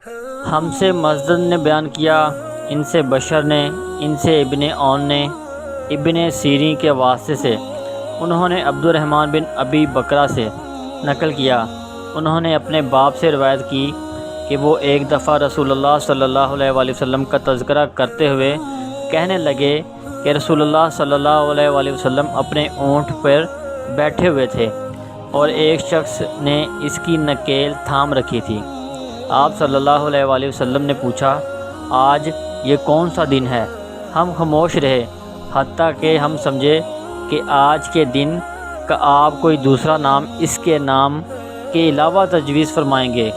ہم سے مسدد نے بیان کیا، ان سے بشر نے، ان سے ابن عون نے ابن سیرین کے واسطے سے، انہوں نے عبد الرحمن بن ابی بکرہ سے نقل کیا، انہوں نے اپنے باپ سے روایت کی کہ وہ ایک دفعہ رسول اللہ صلی اللہ علیہ وآلہ وسلم کا تذکرہ کرتے ہوئے کہنے لگے کہ رسول اللہ صلی اللہ علیہ وآلہ وسلم اپنے اونٹ پر بیٹھے ہوئے تھے اور ایک شخص نے اس کی نکیل تھام رکھی تھی۔ آپ صلی اللہ علیہ وآلہ وسلم نے پوچھا، آج یہ کون سا دن ہے؟ ہم خاموش رہے حتیٰ کہ ہم سمجھے کہ آج کے دن کا آپ کوئی دوسرا نام اس کے نام کے علاوہ تجویز فرمائیں گے۔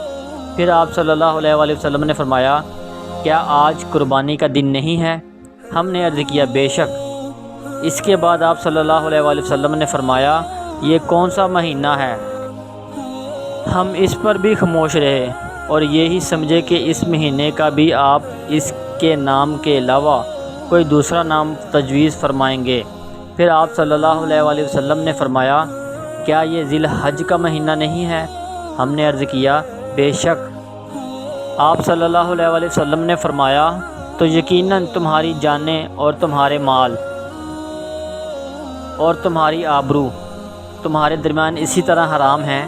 پھر آپ صلی اللہ علیہ وآلہ وسلم نے فرمایا، کیا آج قربانی کا دن نہیں ہے؟ ہم نے عرض کیا، بے شک۔ اس کے بعد آپ صلی اللہ علیہ وآلہ وسلم نے فرمایا، یہ کون سا مہینہ ہے؟ ہم اس پر بھی خاموش رہے اور یہی سمجھے کہ اس مہینے کا بھی آپ اس کے نام کے علاوہ کوئی دوسرا نام تجویز فرمائیں گے۔ پھر آپ صلی اللہ علیہ وآلہ وسلم نے فرمایا، کیا یہ ذی الحج کا مہینہ نہیں ہے؟ ہم نے عرض کیا، بے شک۔ آپ صلی اللہ علیہ وآلہ وسلم نے فرمایا، تو یقیناً تمہاری جانیں اور تمہارے مال اور تمہاری آبرو تمہارے درمیان اسی طرح حرام ہیں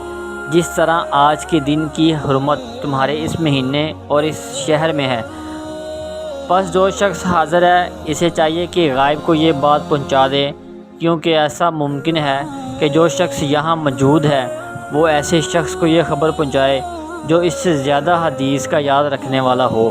جس طرح آج کے دن کی حرمت تمہارے اس مہینے اور اس شہر میں ہے۔ پس جو شخص حاضر ہے اسے چاہیے کہ غائب کو یہ بات پہنچا دے، کیونکہ ایسا ممکن ہے کہ جو شخص یہاں موجود ہے وہ ایسے شخص کو یہ خبر پہنچائے جو اس سے زیادہ حدیث کا یاد رکھنے والا ہو۔